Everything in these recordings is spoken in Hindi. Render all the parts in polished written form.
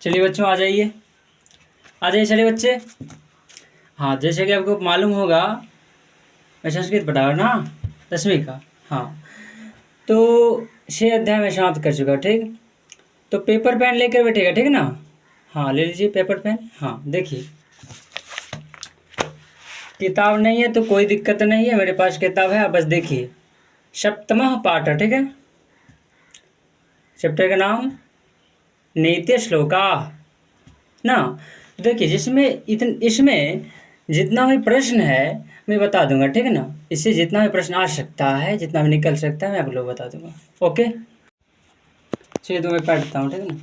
चलिए बच्चों आ जाइए, आ जाइए चलिए बच्चे। हाँ, जैसे कि आपको मालूम होगा मैं संस्कृत पढ़ा रहा ना 10वीं का। हाँ, तो 6 अध्याय में समाप्त कर चुका। ठीक, तो पेपर पेन लेकर बैठेगा, ठीक है ना। हाँ, ले लीजिए पेपर पेन। हाँ, देखिए किताब नहीं है तो कोई दिक्कत नहीं है, मेरे पास किताब है। आप बस देखिए, सप्तमः पाठ, ठीक है। चैप्टर का नाम नीति श्लोका ना। देखिए इसमें जितना भी प्रश्न है मैं बता दूंगा, ठीक है ना। इससे जितना भी प्रश्न आ सकता है, जितना भी निकल सकता है, मैं आप लोग बता दूंगा। ओके, चलिए तो मैं पढ़ता हूँ, ठीक है ना।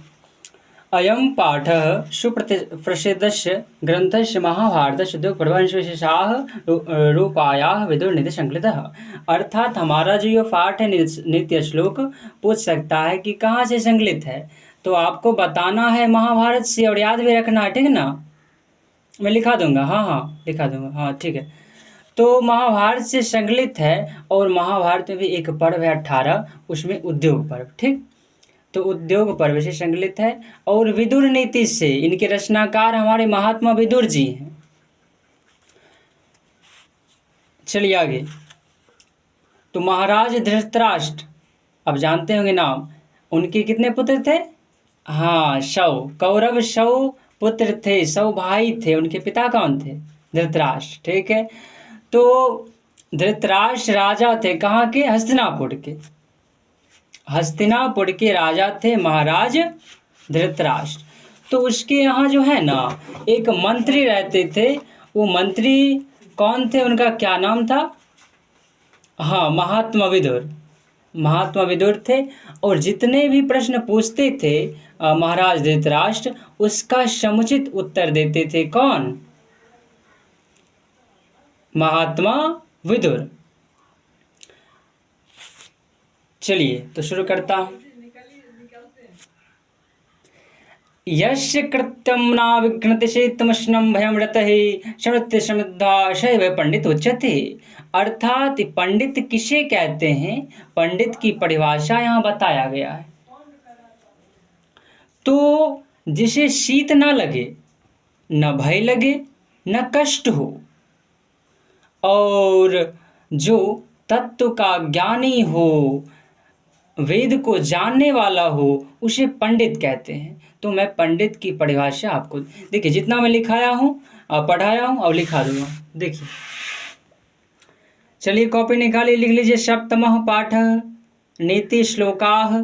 अयं पाठः सुप्रसिद्धस्य ग्रन्थस्य महाभारतस्य दुःखप्रभंशविशेषाः रूपायाः विदुरनीति संकलितः। अर्थात हमारा जो ये पाठ है नित्य श्लोक, पूछ सकता है कि कहाँ से संकलित है, तो आपको बताना है महाभारत से और याद भी रखना है, ठीक है ना। मैं लिखा दूंगा, हाँ लिखा दूंगा, हाँ ठीक है। तो महाभारत से संकलित है और महाभारत में भी एक पर्व है 18, उसमें उद्योग पर्व, ठीक। तो उद्योग पर्व से संकलित है और विदुर नीति से, इनके रचनाकार हमारे महात्मा विदुर जी हैं। चलिए आगे। तो महाराज धृतराष्ट्र, अब जानते होंगे नाम, उनके कितने पुत्र थे? हाँ, 100 कौरव, 100 पुत्र थे, 100 भाई थे। उनके पिता कौन थे? धृतराष्ट्र, ठीक है। तो धृतराष्ट्र राजा थे कहाँ के? हस्तिनापुर के। हस्तिनापुर के राजा थे महाराज धृतराष्ट्र। तो उसके यहाँ जो है ना एक मंत्री रहते थे। वो मंत्री कौन थे, उनका क्या नाम था? हाँ, महात्मा विदुर। महात्मा विदुर थे और जितने भी प्रश्न पूछते थे महाराज धृतराष्ट्र, उसका समुचित उत्तर देते थे। कौन? महात्मा विदुर। चलिए तो शुरू करता हूं। यस्य कृत्यं न विघ्नति चेत्तमश्नं भयं रतः समृत्य समृद्धा शैव पंडित उच्यते। अर्थात पंडित किसे कहते हैं, पंडित की परिभाषा यहाँ बताया गया है। तो जिसे शीत ना लगे, न भय लगे, न कष्ट हो, और जो तत्व का ज्ञानी हो, वेद को जानने वाला हो, उसे पंडित कहते हैं। तो मैं पंडित की परिभाषा आपको देखिए, जितना मैं लिखाया हूँ, पढ़ाया हूँ और लिखा दूंगा। देखिए, चलिए कॉपी निकालिए, लिख लीजिए सप्तमः पाठः नीति श्लोकाः।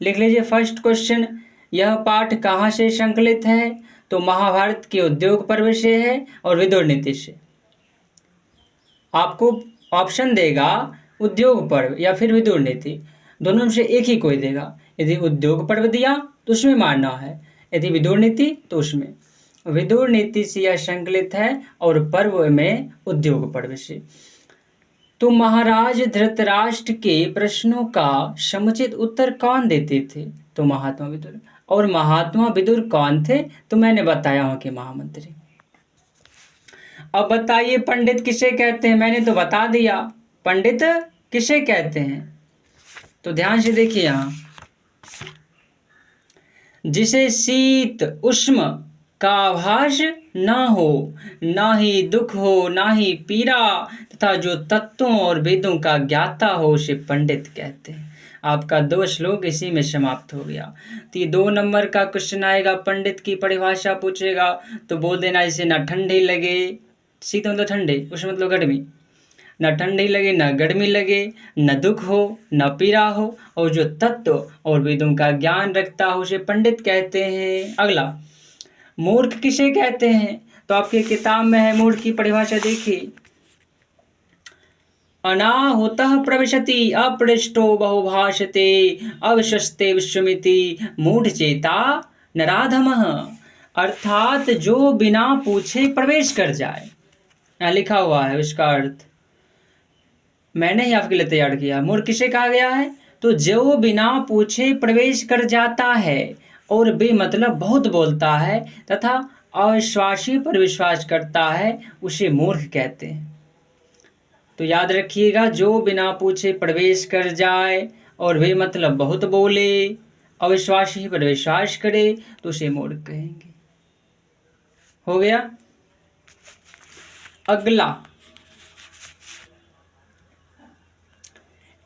लिख लीजिए फर्स्ट क्वेश्चन, यह पाठ कहाँ से संकलित है? तो महाभारत के उद्योग पर्व से है और विदुर नीति से। आपको ऑप्शन देगा उद्योग पर्व या फिर विदुर नीति, दोनों में से एक ही कोई देगा। यदि उद्योग पर्व दिया तो उसमें मानना है, यदि विदुर नीति तो उसमें। विदुर नीति से यह संकलित है और पर्व में उद्योग पर्व से। तो महाराज धृतराष्ट्र के प्रश्नों का समुचित उत्तर कौन देते थे? तो महात्मा विदुर। और महात्मा विदुर कौन थे? तो मैंने बताया हूं कि महामंत्री। अब बताइए पंडित किसे कहते हैं? मैंने तो बता दिया पंडित किसे कहते हैं। तो ध्यान से देखिए, यहां जिसे शीत उष्म का आभास न हो, ना ही दुख हो, ना ही पीड़ा, तथा जो तत्वों और वेदों का ज्ञाता हो, उसे पंडित कहते हैं। आपका 2 श्लोक इसी में समाप्त हो गया। तो ये 2 नंबर का क्वेश्चन आएगा, पंडित की परिभाषा पूछेगा तो बोल देना इसे ना ठंडी लगे, शीत मतलब ठंडे, उष्ण मतलब गर्मी, न ठंडी लगे, न गर्मी लगे, न दुख हो, न पीड़ा हो, और जो तत्व और वेदों का ज्ञान रखता हो, उसे पंडित कहते हैं। अगला, मूर्ख किसे कहते हैं? तो आपके किताब में है, मूर्ख की परिभाषा देखिए, अनाहुतः प्रविशति अपृष्टो बहुभाषते अविश्वस्ते विश्वमिति मूढ़ चेता नराधमः। अर्थात जो बिना पूछे प्रवेश कर जाए। यहाँ लिखा हुआ है, उसका अर्थ मैंने ही आपके लिए तैयार किया। मूर्ख किसे कहा गया है? तो जो बिना पूछे प्रवेश कर जाता है और बेमतलब बहुत बोलता है तथा अविश्वासी पर विश्वास करता है, उसे मूर्ख कहते हैं। तो याद रखिएगा, जो बिना पूछे प्रवेश कर जाए और बेमतलब बहुत बोले अविश्वासी पर विश्वास करे तो उसे मूर्ख कहेंगे। हो गया। अगला,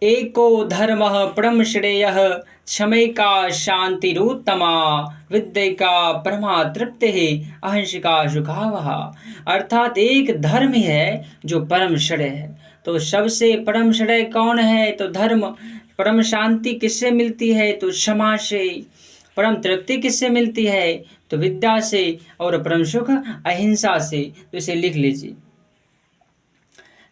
एको धर्मः परम श्रेयः क्षमैका शांतिरुत्तमा विद्यैका परमा तृप्तिः अहिंसका सुखावहा। अर्थात एक धर्म है जो परम श्रेय है। तो सबसे परम श्रेय कौन है? तो धर्म। परम शांति किससे मिलती है? तो क्षमा से। परम तृप्ति किससे मिलती है? तो विद्या से। और परम सुख अहिंसा से। तो इसे लिख लीजिए।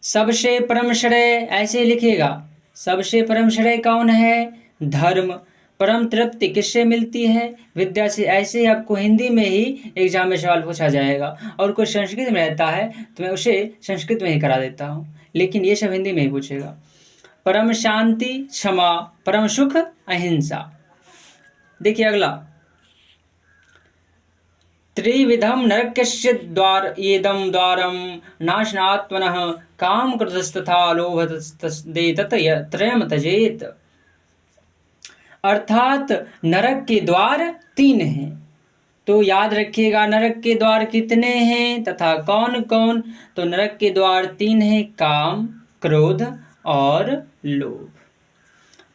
सबसे परम श्रेय ऐसे लिखेगा, सबसे परम श्रेय कौन है? धर्म। परम तृप्ति किससे मिलती है? विद्या से। ऐसे ही आपको हिंदी में ही एग्जाम में सवाल पूछा जाएगा, और कोई संस्कृत में रहता है तो मैं उसे संस्कृत में ही करा देता हूँ, लेकिन ये सब हिंदी में ही पूछेगा। परम शांति क्षमा, परम सुख अहिंसा। देखिए अगला, त्रिविधम नरकस्य द्वारम नाशनात्मनः काम क्रोधस्तथा लोभस्तत्रयम् त्यजेत। अर्थात नरक के द्वार 3 हैं। तो याद रखिएगा नरक के द्वार कितने हैं तथा कौन कौन। तो नरक के द्वार 3 हैं, काम, क्रोध और लोभ।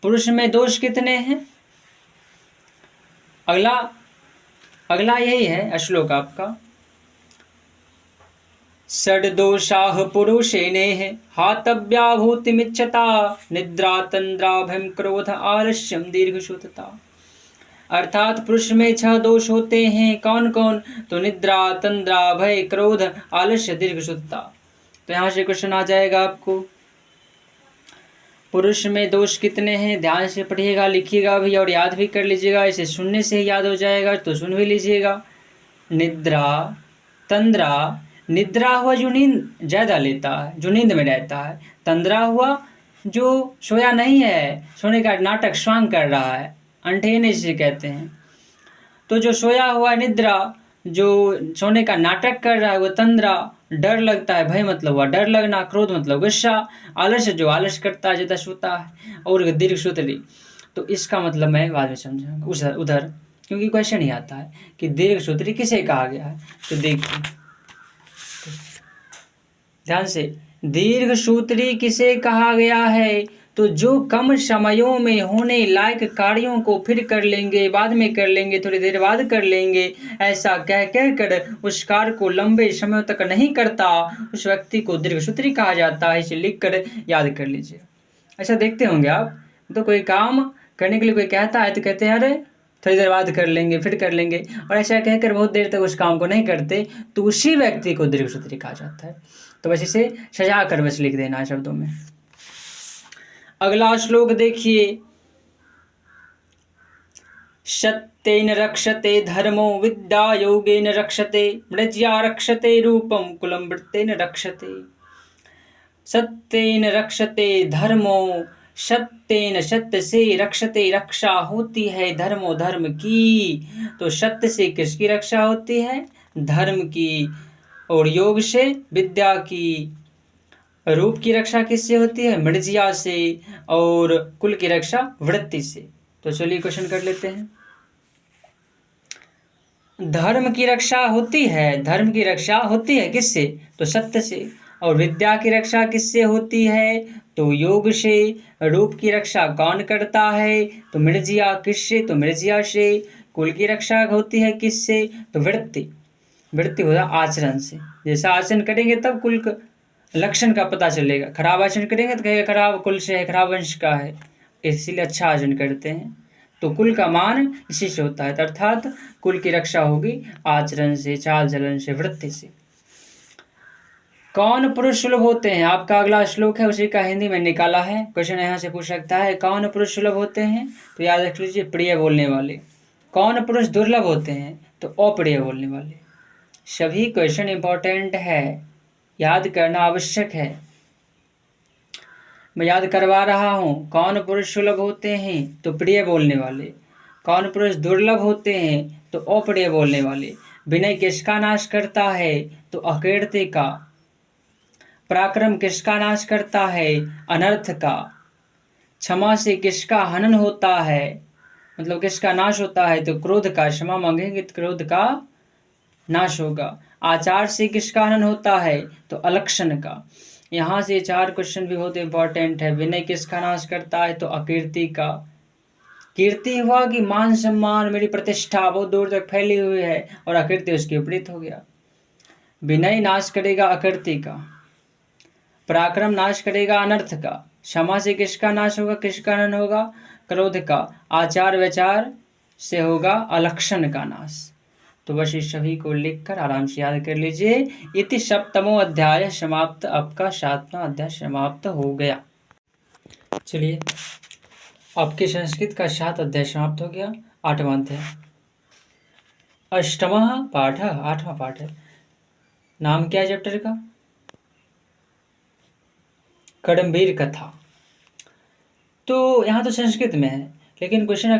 पुरुष में दोष कितने हैं? अगला यही है श्लोक आपका। षड्दोषाः पुरुषेणेः हातव्या भूतिमिच्छता निद्रा तंद्रा भयं क्रोध आलस्यम दीर्घसूत्रता। अर्थात पुरुष में 6 दोष होते हैं। कौन कौन? तो निद्रा तंद्रा भय क्रोध आलस्य दीर्घसूत्रता। तो यहाँ से क्वेश्चन आ जाएगा आपको, पुरुष में दोष कितने हैं? ध्यान से पढ़िएगा, लिखिएगा भी और याद भी कर लीजिएगा। इसे सुनने से ही याद हो जाएगा, तो सुन भी लीजिएगा। निद्रा तंद्रा, निद्रा हुआ जो नींद ज़्यादा लेता है, जो नींद में रहता है। तंद्रा हुआ जो सोया नहीं है, सोने का नाटक स्वांग कर रहा है, अंठेने जिसे कहते हैं। तो जो सोया हुआ निद्रा, जो सोने का नाटक कर रहा है वो तंद्रा। डर लगता है, भय मतलब हुआ डर लगना, क्रोध मतलब गुस्सा, आलस्य जो आलस करता है, ज़्यादा सोता है, और दीर्घसूत्री। तो इसका मतलब मैं बाद में समझाऊंगा उधर, क्योंकि क्वेश्चन ही आता है कि दीर्घसूत्री किसे कहा गया है। तो देखिए ध्यान से, दीर्घसूत्री किसे कहा गया है? तो जो कम समयों में होने लायक कार्यों को फिर कर लेंगे, बाद में कर लेंगे, थोड़ी देर बाद कर लेंगे, ऐसा कह कर उस कार्य को लंबे समय तक नहीं करता, उस व्यक्ति को दीर्घसूत्री कहा जाता है। इसे लिख कर याद कर लीजिए। ऐसा देखते होंगे आप, तो कोई काम करने के लिए कोई कहता है तो कहते हैं अरे थोड़ी देर बाद कर लेंगे, फिर कर लेंगे, और ऐसा कहकर बहुत देर तक उस काम को नहीं करते, तो उसी व्यक्ति को दीर्घसूत्री कहा जाता है। तो बस इसे सजा कर बस लिख देना है शब्दों में। अगला श्लोक देखिए, सत्येन रक्षते धर्मो विद्या योगेन रक्षते मृज्या रक्षते रूपम कुलम वृत्तेन रक्षते। सत्येन रक्षते धर्मो, सत्येन सत्य से रक्षते, रक्षा होती है धर्मो धर्म की। तो सत्य से किसकी रक्षा होती है? धर्म की। और योग से विद्या की। रूप की रक्षा किससे होती है? मृज्या से। और कुल की रक्षा वृत्ति से। तो चलिए क्वेश्चन कर लेते हैं। धर्म की रक्षा होती है, धर्म की रक्षा होती है किससे? तो सत्य से। और विद्या की रक्षा किससे होती है? तो योग से। रूप की रक्षा कौन करता है? तो मृज्या। किससे? तो मृज्या से। कुल की रक्षा होती है किससे? तो वृत्ति। वृत्ति होता आचरण से। जैसा आचरण करेंगे तब कुल लक्षण का पता चलेगा। खराब आचरण करेंगे तो कहेगा खराब कुल से है, खराब वंश का है, इसीलिए अच्छा आचरण करते हैं। तो कुल का मान इसी से होता है, अर्थात कुल की रक्षा होगी आचरण से, चाल चलन से, वृत्ति से। कौन पुरुष सुलभ होते हैं? आपका अगला श्लोक है, उसी का हिंदी में निकाला है। क्वेश्चन यहाँ से पूछ सकता है कौन पुरुष सुलभ होते हैं? तो याद रख लीजिए, प्रिय बोलने वाले। कौन पुरुष दुर्लभ होते हैं? तो अप्रिय बोलने वाले। सभी क्वेश्चन इंपॉर्टेंट है, याद करना आवश्यक है। मैं याद करवा रहा हूँ। कौन पुरुष सुलभ होते हैं? तो प्रिय बोलने वाले। कौन पुरुष दुर्लभ होते हैं? तो अप्रिय बोलने वाले। विनय किसका नाश करता है? तो अकीर्ति का। पराक्रम किसका नाश करता है? अनर्थ का। क्षमा से किसका हनन होता है? मतलब किसका नाश होता है, तो क्रोध का। क्षमा मांगेंगे तो क्रोध का नाश होगा। आचार से किसका हनन होता है, तो अलक्षण का। यहाँ से 4 क्वेश्चन भी बहुत इंपॉर्टेंट है। विनय किसका नाश करता है, तो अकीर्ति का। कीर्ति हुआ कि मान सम्मान, मेरी प्रतिष्ठा बहुत दूर तक फैली हुई है, और अकीर्ति उसके विपरीत हो गया। विनय नाश करेगा अकीर्ति का, पराक्रम नाश करेगा अनर्थ का, क्षमा से किसका नाश होगा, किसका हनन होगा, क्रोध का, आचार विचार से होगा अलक्षण का नाश। तो बस इस सभी को लिखकर आराम से याद कर लीजिए। इति सप्तमो अध्याय समाप्त। आपका 7वां अध्याय समाप्त हो गया। चलिए, आपके संस्कृत का 7 अध्याय समाप्त हो गया। 8वां अध्याय, अष्टमः पाठ, 8वां पाठ है। नाम क्या है चैप्टर का, कडम्बीर कथा। तो यहाँ तो संस्कृत में है, लेकिन क्वेश्चन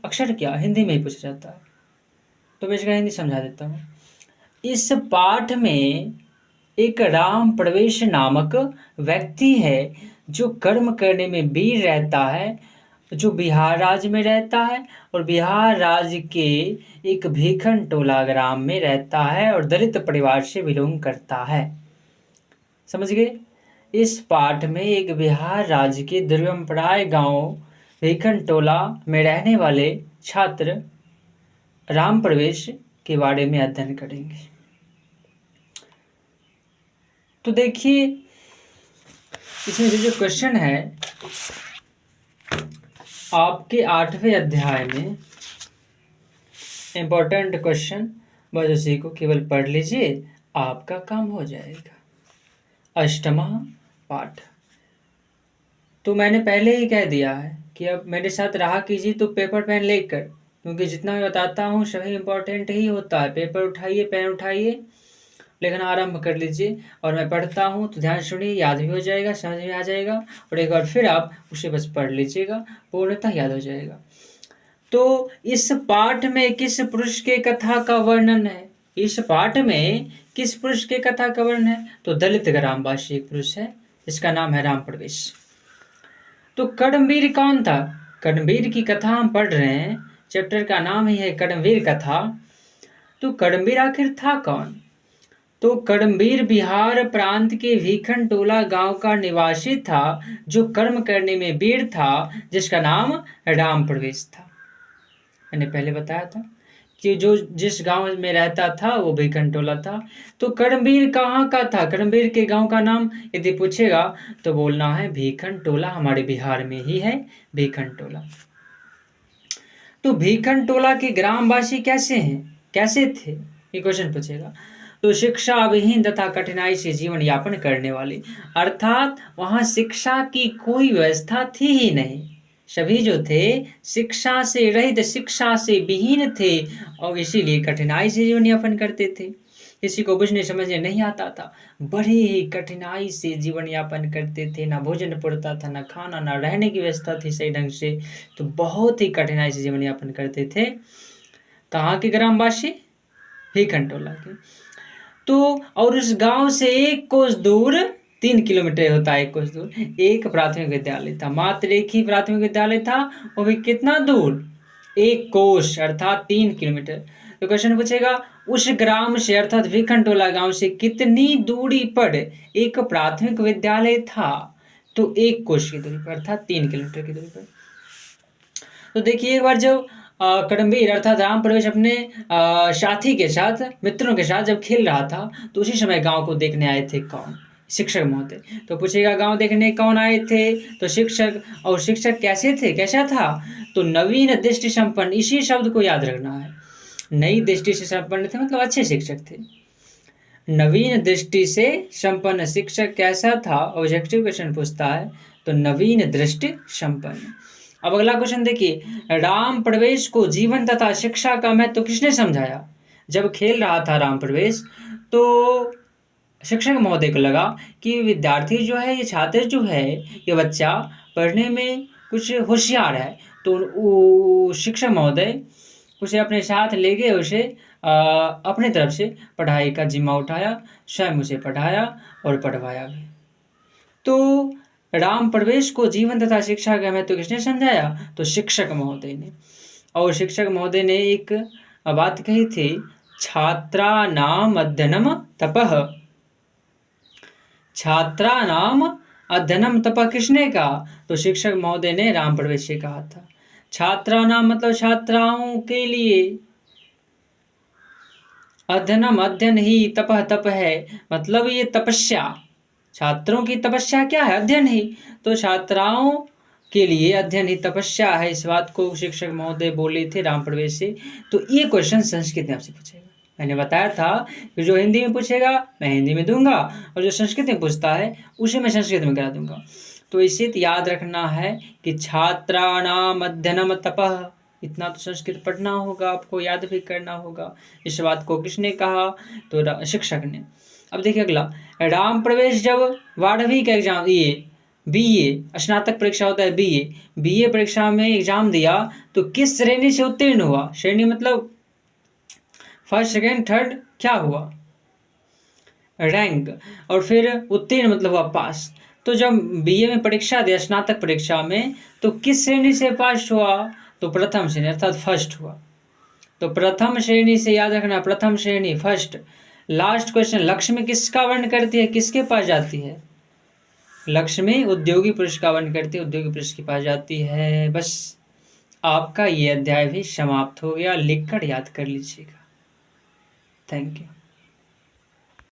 अक्षर क्या हिंदी में ही पूछा जाता है, तो मैं इसका हिंदी समझा देता हूँ। इस पाठ में एक राम प्रवेश नामक व्यक्ति है जो कर्म करने में वीर रहता है, जो बिहार राज्य में रहता है, और बिहार राज्य के एक भीखन टोला ग्राम में रहता है, और दलित परिवार से बिलोंग करता है। समझ गए। इस पाठ में एक बिहार राज्य के दुर्गमपराय गांव भीखन टोला में रहने वाले छात्र राम प्रवेश के बारे में अध्ययन करेंगे। तो देखिए, इसमें जो क्वेश्चन है आपके 8वें अध्याय में, इंपॉर्टेंट क्वेश्चन, बस उसी को केवल पढ़ लीजिए, आपका काम हो जाएगा। अष्टमा पाठ। तो मैंने पहले ही कह दिया है कि अब मेरे साथ रहा कीजिए, तो पेपर पेन लेकर, क्योंकि जितना मैं बताता हूँ सभी इंपॉर्टेंट ही होता है। पेपर उठाइए, पेन उठाइए, लेखन आरंभ कर लीजिए, और मैं पढ़ता हूँ तो ध्यान सुनिए, याद भी हो जाएगा, समझ में आ जाएगा, और एक बार फिर आप उसे बस पढ़ लीजिएगा, पूर्णतः याद हो जाएगा। तो इस पाठ में किस पुरुष के कथा का वर्णन है, इस पाठ में किस पुरुष के कथा का वर्णन है, तो दलित ग्रामवासी एक पुरुष है, इसका नाम है राम प्रवेश। तो कडम्बीर कौन था, कडम्बीर की कथा हम पढ़ रहे हैं, चैप्टर का नाम ही है कडम्बीर कथा। तो कडम्बीर आखिर था कौन, तो कडम्बीर बिहार प्रांत के भीखन टोला गांव का निवासी था, जो कर्म करने में वीर था, जिसका नाम राम प्रवेश था। मैंने पहले बताया था कि जो जिस गांव में रहता था वो भीखन टोला था। तो कडम्बीर कहाँ का था, कडम्बीर के गांव का नाम यदि पूछेगा तो बोलना है भीखन टोला, हमारे बिहार में ही है भीखन टोला। तो भीखन टोला के ग्रामवासी कैसे हैं, कैसे थे, ये क्वेश्चन पूछेगा। तो शिक्षा विहीन तथा कठिनाई से जीवन यापन करने वाले, अर्थात वहां शिक्षा की कोई व्यवस्था थी ही नहीं। सभी जो थे शिक्षा से रहित, शिक्षा से विहीन थे, और इसीलिए कठिनाई से जीवन यापन करते थे। किसी को बुझने समझने नहीं आता था, बड़ी ही कठिनाई से जीवन यापन करते थे, ना भोजन पड़ता था, ना खाना, ना रहने की व्यवस्था थी सही ढंग से, तो बहुत ही कठिनाई से जीवन यापन करते थे। कहाँ के ग्रामवासी, भीखन टोला के। तो और उस गांव से 1 कोस दूर, 3 किलोमीटर होता है 1 कोस दूर, एक प्राथमिक विद्यालय था, मात्र एक ही प्राथमिक विद्यालय था, वो भी कितना दूर, 1 कोस अर्थात 3 किलोमीटर। तो क्वेश्चन पूछेगा उस ग्राम से अर्थात भीखन टोला गांव से कितनी दूरी पर एक प्राथमिक विद्यालय था, तो 1 कोस की दूरी पर अर्थात 3 किलोमीटर की दूरी पर। तो देखिए, एक बार जब कडम्बीर अर्थात राम प्रवेश अपने साथी के साथ, मित्रों के साथ जब खेल रहा था, तो उसी समय गांव को देखने आए थे कौन, शिक्षक महोदय। तो पूछेगा गांव देखने कौन आए थे, तो शिक्षक। और शिक्षक कैसे थे, कैसा था, तो नवीन दृष्टि संपन्न, इसी शब्द को याद रखना है, नई दृष्टि से संपन्न थे, मतलब अच्छे शिक्षक थे। नवीन दृष्टि से संपन्न शिक्षक कैसा था, ऑब्जेक्टिव क्वेश्चन पूछता है, तो नवीन दृष्टि संपन्न। अब अगला क्वेश्चन देखिए, राम प्रवेश को जीवन तथा शिक्षा का महत्व तो किसने समझाया। जब खेल रहा था राम प्रवेश, तो शिक्षक महोदय को लगा कि विद्यार्थी जो है, ये छात्र जो है, ये बच्चा पढ़ने में कुछ होशियार है, तो शिक्षक महोदय उसे अपने साथ ले गए, उसे अपने तरफ से पढ़ाई का जिम्मा उठाया, स्वयं उसे पढ़ाया और पढ़वाया भी। तो राम प्रवेश को जीवन तथा शिक्षा का महत्व किसने समझाया, तो शिक्षक महोदय ने। और शिक्षक महोदय ने एक बात कही थी, छात्रानाम अध्ययनम तपः। छात्रानाम अध्ययनम तपः किसने कहा? तो शिक्षक महोदय ने राम प्रवेश से कहा था। छात्रानाम मतलब छात्राओं के लिए, अध्ययनम अध्ययन ही, तपः तप है, मतलब ये तपस्या, छात्रों की तपस्या क्या है? अध्ययन ही। तो छात्राओं के लिए अध्ययन ही तपस्या है, इस बात को शिक्षक महोदय बोले थे राम प्रवेश से। तो ये क्वेश्चन संस्कृत में आपसे पूछेगा। मैंने बताया था कि जो हिंदी में पूछेगा मैं हिंदी में दूंगा, और जो संस्कृत में पूछता है उसे मैं संस्कृत में करा दूंगा। तो इसे याद रखना है कि छात्राणाम अध्ययनम तपः, इतना तो संस्कृत पढ़ना होगा, आपको याद भी करना होगा। इस बात को किसने कहा? तो शिक्षक ने। अब देखिए अगला, राम प्रवेश जब 12वीं का एग्जाम, ये बीए स्नातक परीक्षा होता है, बीए परीक्षा में एग्जाम दिया तो किस श्रेणी से उत्तीर्ण हुआ? श्रेणी मतलब फर्स्ट सेकेंड थर्ड क्या हुआ? रैंक। और फिर उत्तीर्ण मतलब हुआ पास। तो जब बीए में परीक्षा दिया, स्नातक परीक्षा में, तो किस श्रेणी से पास हुआ? तो प्रथम श्रेणी अर्थात फर्स्ट हुआ। तो प्रथम श्रेणी से याद रखना, प्रथम श्रेणी फर्स्ट। लास्ट क्वेश्चन, लक्ष्मी किसका वर्ण करती है, किसके पास जाती है? लक्ष्मी उद्योगी पुरुष का वर्ण करती है, उद्योगी पुरुष के पास जाती है। बस आपका ये अध्याय भी समाप्त हो गया, लिखकर याद कर लीजिएगा। Thank you.